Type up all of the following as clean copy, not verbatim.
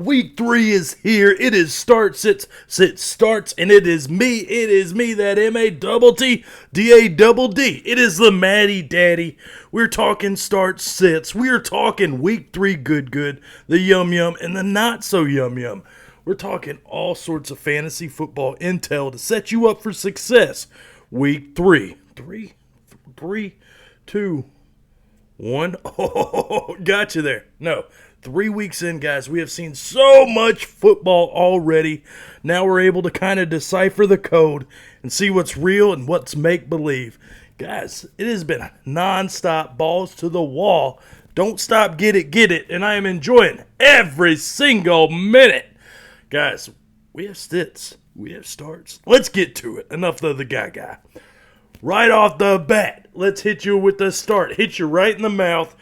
Week 3 is here. It is starts, and it is me, that MATTDADD. It is the MattyDaddy. We're talking start, sits. We're talking Week 3 good, the yum, and the not so yum. We're talking all sorts of fantasy football intel to set you up for success. Week 3. 3, 2, 1. Oh, got you there. No. 3 weeks in, guys, we have seen so much football already. Now we're able to kind of decipher the code and see what's real and what's make-believe. Guys, it has been non-stop, balls to the wall. Don't stop, get it, and I am enjoying every single minute. Guys, we have sits, we have starts. Let's get to it. Enough of the guy. Right off the bat, let's hit you with the start. Hit you right in the mouth.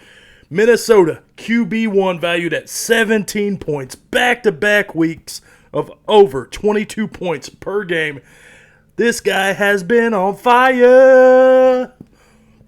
Minnesota, QB1 valued at 17 points. Back-to-back weeks of over 22 points per game. This guy has been on fire.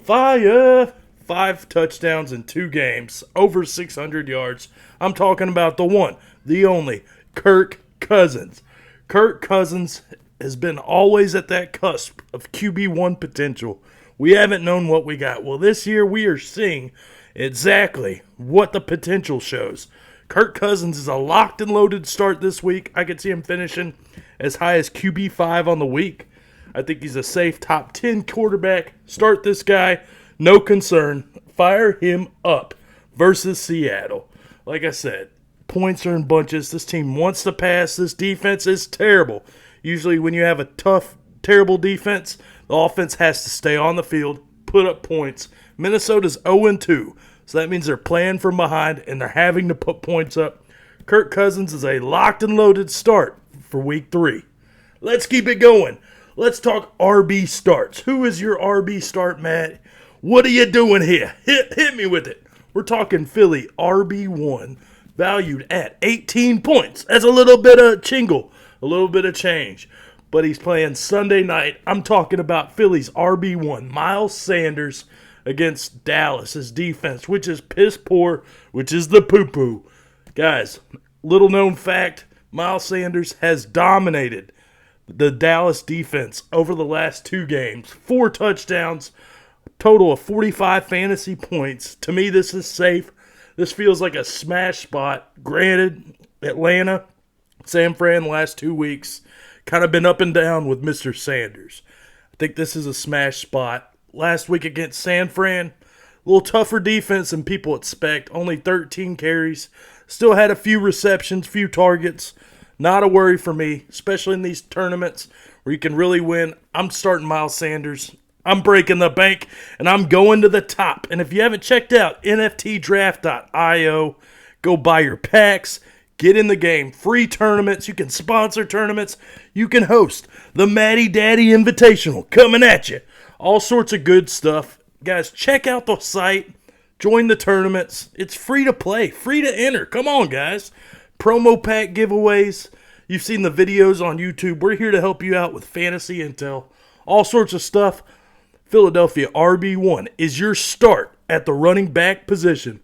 5 touchdowns in 2 games. Over 600 yards. I'm talking about the one, the only, Kirk Cousins. Kirk Cousins has been always at that cusp of QB1 potential. We haven't known what we got. Well, this year we are seeing exactly what the potential shows. Kirk Cousins is a locked and loaded start this week. I could see him finishing as high as QB5 on the week. I think he's a safe top 10 quarterback. Start this guy, no concern. Fire him up versus Seattle. Like I said, points are in bunches. This team wants to pass. This defense is terrible. Usually when you have a tough, terrible defense, the offense has to stay on the field, put up points. Minnesota's 0-2, so that means they're playing from behind and they're having to put points up. Kirk Cousins is a locked and loaded start for Week 3. Let's keep it going. Let's talk RB starts. Who is your RB start, Matt? What are you doing here? Hit me with it. We're talking Philly RB1, valued at 18 points. That's a little bit of chingle, a little bit of change. But he's playing Sunday night. I'm talking about Philly's RB1, Miles Sanders, against Dallas's defense, which is piss poor, which is the poo-poo. Guys, little known fact, Miles Sanders has dominated the Dallas defense over the last 2 games. 4 touchdowns, total of 45 fantasy points. To me, this is safe. This feels like a smash spot. Granted, Atlanta, San Fran last 2 weeks, kind of been up and down with Mr. Sanders. I think this is a smash spot. Last week against San Fran, a little tougher defense than people expect. Only 13 carries. Still had a few receptions, few targets. Not a worry for me, especially in these tournaments where you can really win. I'm starting Miles Sanders. I'm breaking the bank, and I'm going to the top. And if you haven't checked out NFTDraft.io, go buy your packs. Get in the game. Free tournaments. You can sponsor tournaments. You can host the MattyDaddy Invitational coming at you. All sorts of good stuff. Guys, check out the site. Join the tournaments. It's free to play. Free to enter. Come on, guys. Promo pack giveaways. You've seen the videos on YouTube. We're here to help you out with fantasy intel. All sorts of stuff. Philadelphia RB1 is your start at the running back position.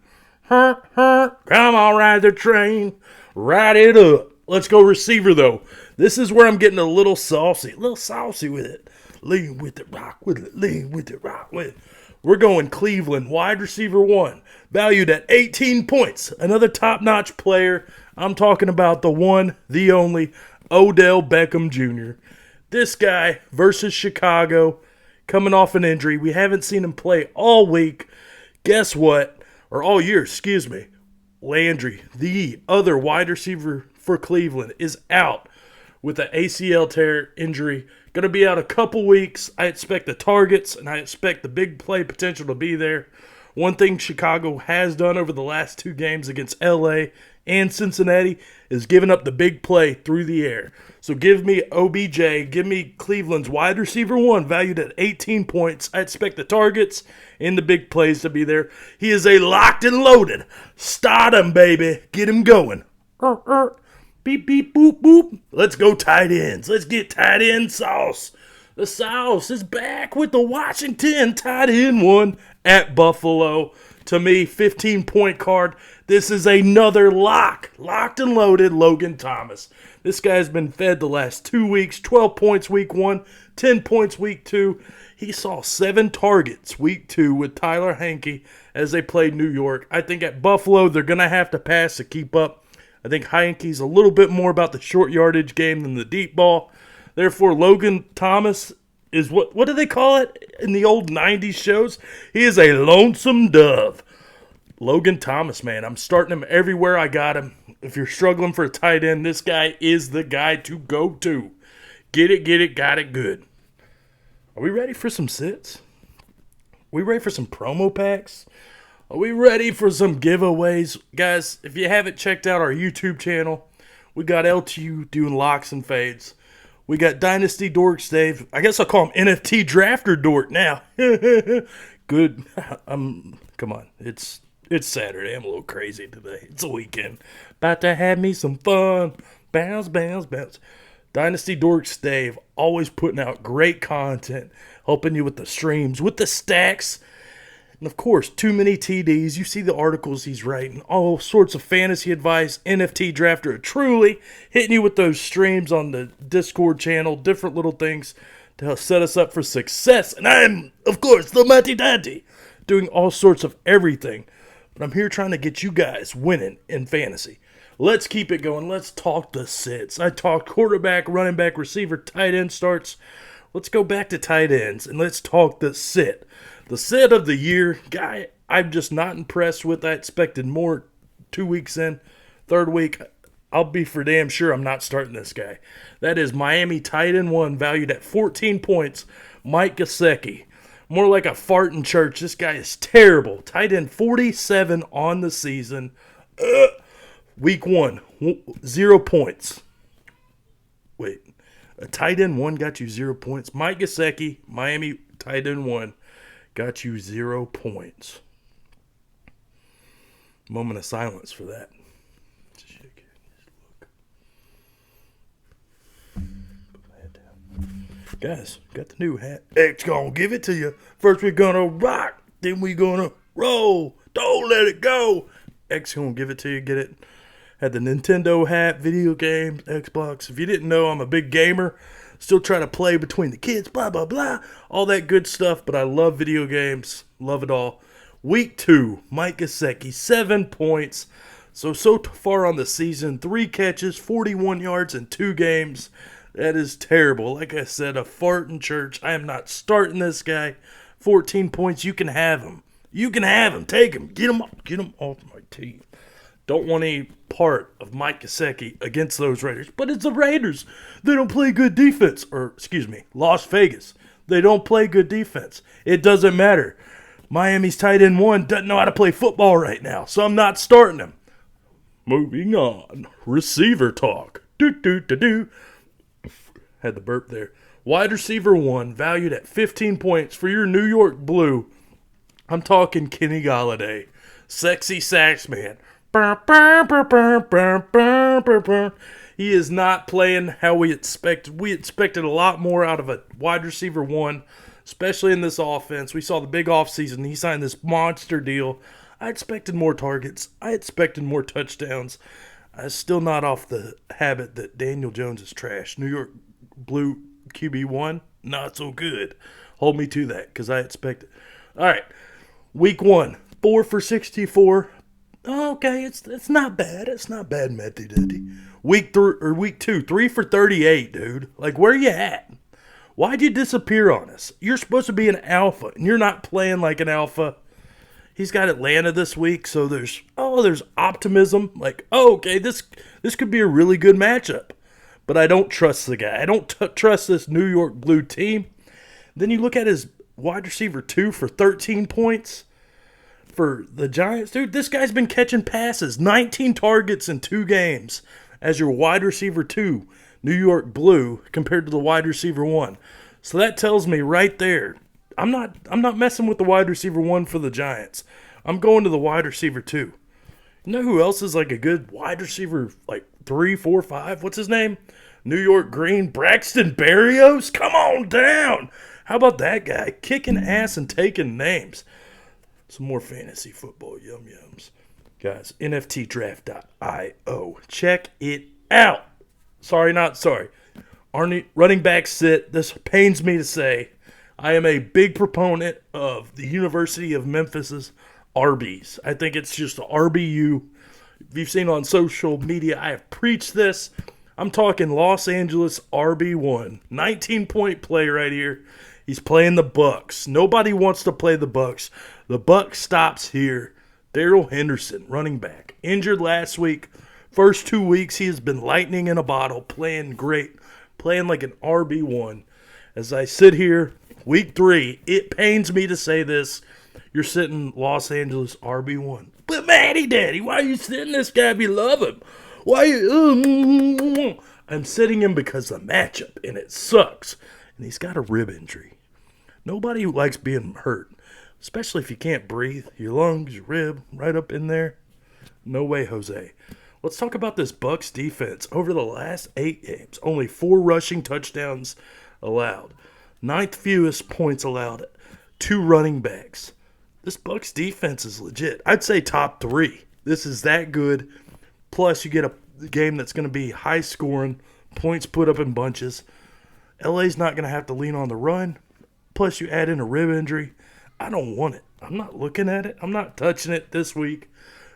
Come on, ride the train. Ride it up. Let's go receiver, though. This is where I'm getting a little saucy with it. Lean with it, rock with it. Lean with it, rock with it. We're going Cleveland, wide receiver 1, valued at 18 points. Another top-notch player. I'm talking about the one, the only, Odell Beckham Jr. This guy versus Chicago, coming off an injury. We haven't seen him play all week. Guess what? Or all year, excuse me. Landry, the other wide receiver for Cleveland, is out with an ACL tear injury. Going to be out a couple weeks. I expect the targets, and I expect the big play potential to be there. One thing Chicago has done over the last 2 games against LA and Cincinnati is giving up the big play through the air. So give me OBJ, give me Cleveland's wide receiver 1, valued at 18 points. I expect the targets and the big plays to be there. He is a locked and loaded. Start him, baby. Get him going. Beep, beep, boop, boop. Let's go tight ends. Let's get tight end sauce. The South is back with the Washington tight end one at Buffalo. To me, 15-point card. This is another locked and loaded Logan Thomas. This guy's been fed the last 2 weeks, 12 points week 1, 10 points week 2. He saw 7 targets week 2 with Tyler Hanke as they played New York. I think at Buffalo, they're going to have to pass to keep up. I think Hanke's a little bit more about the short yardage game than the deep ball. Therefore, Logan Thomas is what do they call it in the old 90s shows? He is a lonesome dove. Logan Thomas, man, I'm starting him everywhere I got him. If you're struggling for a tight end, this guy is the guy to go to. Get it, got it good. Are we ready for some sits? Are we ready for some promo packs? Are we ready for some giveaways? Guys, if you haven't checked out our YouTube channel, we got LTU doing locks and fades. We got Dynasty Dorks Dave. I guess I'll call him NFT Drafter Dork now. Good. Come on. It's Saturday. I'm a little crazy today. It's a weekend. About to have me some fun. Bounce, bounce, bounce. Dynasty Dorks Dave. Always putting out great content. Helping you with the streams, with the stacks. And of course, too many TDs. You see the articles he's writing. All sorts of fantasy advice. NFT Drafter truly hitting you with those streams on the Discord channel. Different little things to set us up for success. And I'm, of course, the MattyDaddy. Doing all sorts of everything. But I'm here trying to get you guys winning in fantasy. Let's keep it going. Let's talk the sits. I talked quarterback, running back, receiver, tight end starts. Let's go back to tight ends and let's talk the sit. The sit of the year, guy, I'm just not impressed with. I expected more 2 weeks in. Third week, I'll be for damn sure I'm not starting this guy. That is Miami tight end 1, valued at 14 points, Mike Gesicki. More like a fart in church. This guy is terrible. Tight end 47 on the season. Week 1, 0 points. Wait, a tight end 1 got you 0 points. Mike Gesicki, Miami tight end 1. Got you 0 points. Moment of silence for that. Guys, got the new hat. X gonna give it to you. First we're gonna rock, then we gonna roll. Don't let it go. X gonna give it to you. Get it? Had the Nintendo hat, video games, Xbox. If you didn't know, I'm a big gamer. Still trying to play between the kids, blah, blah, blah. All that good stuff, but I love video games. Love it all. Week 2, Mike Gesicki, 7 points. So far on the season, 3 catches, 41 yards in 2 games. That is terrible. Like I said, a fart in church. I am not starting this guy. 14 points, you can have him. You can have him. Take him. Get him off my team. Don't want any part of Mike Gesicki against those Raiders. But it's the Raiders. They don't play good defense. Las Vegas. They don't play good defense. It doesn't matter. Miami's tight end 1 doesn't know how to play football right now, so I'm not starting him. Moving on. Receiver talk. Do. Had the burp there. Wide receiver 1, valued at 15 points for your New York Blue. I'm talking Kenny Golladay. Sexy sax man. He is not playing how we expected. We expected a lot more out of a wide receiver 1, especially in this offense. We saw the big offseason. He signed this monster deal. I expected more targets. I expected more touchdowns. I'm still not off the habit that Daniel Jones is trash. New York Blue QB1, not so good. Hold me to that because I expect it. All right, week 1, 4 for 64. Okay, it's not bad. It's not bad, MattyDaddy. Week 2, 3 for 38, dude. Like, where you at? Why'd you disappear on us? You're supposed to be an alpha, and you're not playing like an alpha. He's got Atlanta this week, so there's optimism. Like, okay, this could be a really good matchup. But I don't trust the guy. I don't trust this New York Blue team. Then you look at his wide receiver 2 for 13 points. For the Giants, dude, this guy's been catching passes. 19 targets in 2 games as your wide receiver 2, New York Blue, compared to the wide receiver 1. So that tells me right there, I'm not messing with the wide receiver 1 for the Giants. I'm going to the wide receiver 2. You know who else is like a good wide receiver, like 3, 4, 5. What's his name? New York Green, Braxton Berrios? Come on down. How about that guy? Kicking ass and taking names. Some more fantasy football yum-yums. Guys, NFTDraft.io. Check it out. Sorry, not sorry. Running back sit. This pains me to say. I am a big proponent of the University of Memphis's RBs. I think it's just the RBU. If you've seen on social media, I have preached this. I'm talking Los Angeles RB1. 19-point play right here. He's playing the Bucks. Nobody wants to play the Bucks. The Bucks stops here. Darrell Henderson, running back. Injured last week. First 2 weeks, he has been lightning in a bottle. Playing great. Playing like an RB1. As I sit here, week 3, it pains me to say this. You're sitting Los Angeles RB1. But MattyDaddy, why are you sitting this guy if you love him? Why you... I'm sitting him because of the matchup, and it sucks. And he's got a rib injury. Nobody likes being hurt, especially if you can't breathe. Your lungs, your rib, right up in there. No way, Jose. Let's talk about this Bucs defense. Over the last 8 games, only 4 rushing touchdowns allowed. 9th fewest points allowed. 2 running backs. This Bucs defense is legit. I'd say top 3. This is that good. Plus, you get a game that's going to be high scoring, points put up in bunches. LA's not going to have to lean on the run. Plus, you add in a rib injury. I don't want it. I'm not looking at it. I'm not touching it this week.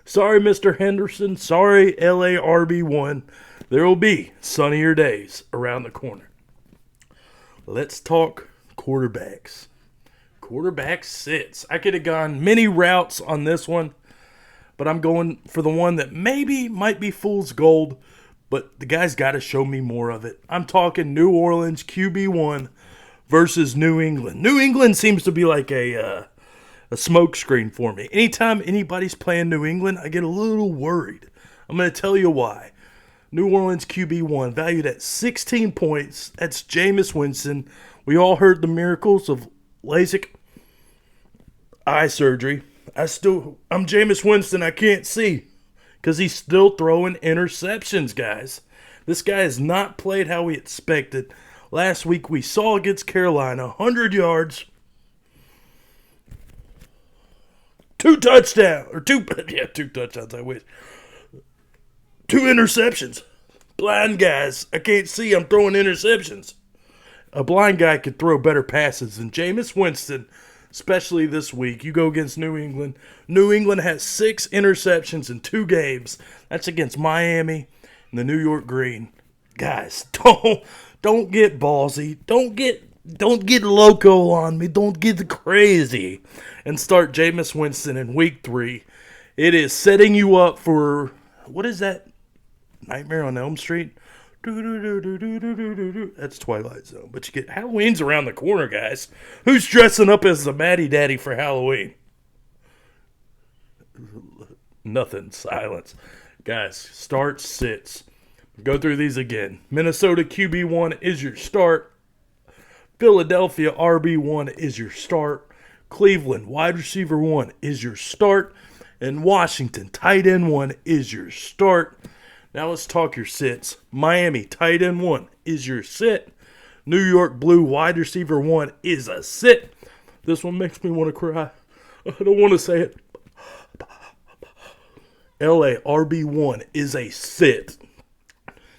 Sorry, Mr. Henderson. Sorry, LA RB1. There will be sunnier days around the corner. Let's talk quarterbacks. Quarterback sits. I could have gone many routes on this one, but I'm going for the one that maybe might be fool's gold, but the guy's got to show me more of it. I'm talking New Orleans QB1 versus New England. New England seems to be like a smoke screen for me. Anytime anybody's playing New England, I get a little worried. I'm going to tell you why. New Orleans QB1 valued at 16 points. That's Jameis Winston. We all heard the miracles of LASIK eye surgery. I'm Jameis Winston. I can't see because he's still throwing interceptions, guys. This guy has not played how we expected. Last week we saw against Carolina, 100 yards, 2 touchdowns, two touchdowns, I wish. 2 interceptions. Blind guys, I can't see, I'm throwing interceptions. A blind guy could throw better passes than Jameis Winston, especially this week. You go against New England. New England has 6 interceptions in 2 games. That's against Miami and the New York Green. Guys, don't get ballsy. Don't get loco on me. Don't get crazy and start Jameis Winston in week 3. It is setting you up for, what is that? Nightmare on Elm Street? That's Twilight Zone. But you get Halloween's around the corner, guys. Who's dressing up as the MattyDaddy for Halloween? Nothing. Silence. Guys, start sits. Go through these again. Minnesota QB1 is your start. Philadelphia RB1 is your start. Cleveland wide receiver 1 is your start. And Washington tight end 1 is your start. Now let's talk your sits. Miami tight end 1 is your sit. New York Blue wide receiver 1 is a sit. This one makes me want to cry. I don't want to say it. LA RB1 is a sit.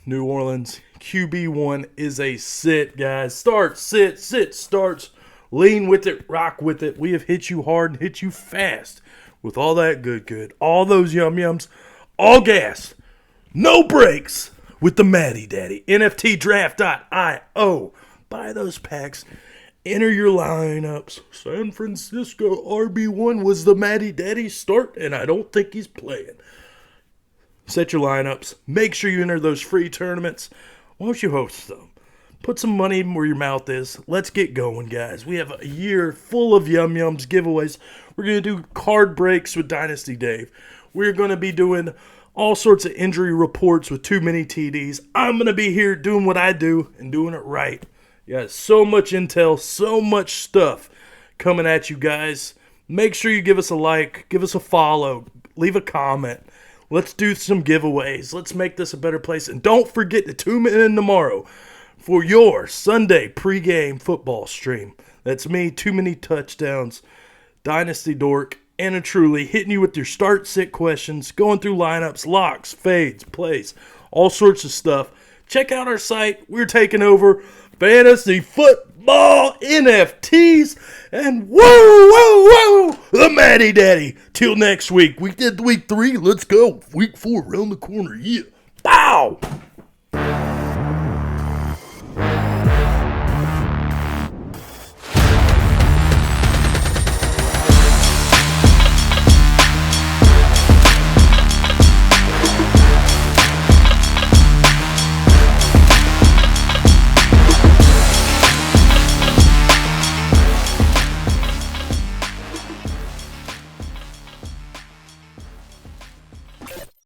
New Orleans QB1 is a sit, guys. Start, sit, starts. Lean with it, rock with it. We have hit you hard and hit you fast with all that good. All those yum-yums, all gas. No breaks with the MattyDaddy. NFTDraft.io. Buy those packs. Enter your lineups. San Francisco RB1 was the MattyDaddy start, and I don't think he's playing. Set your lineups. Make sure you enter those free tournaments. Why don't you host them? Put some money where your mouth is. Let's get going, guys. We have a year full of yum-yums, giveaways. We're going to do card breaks with Dynasty Dave. We're going to be doing all sorts of injury reports with too many TDs. I'm going to be here doing what I do and doing it right. Yeah, so much intel, so much stuff coming at you guys. Make sure you give us a like, give us a follow, leave a comment. Let's do some giveaways. Let's make this a better place. And don't forget to tune in tomorrow for your Sunday pregame football stream. That's me, Too Many Touchdowns, Dynasty Dork, and a truly hitting you with your start-sit questions, going through lineups, locks, fades, plays, all sorts of stuff. Check out our site. We're taking over fantasy football, NFTs, and woo, the MattyDaddy. Till next week. We did week 3. Let's go. Week 4 around the corner. Yeah. Bow.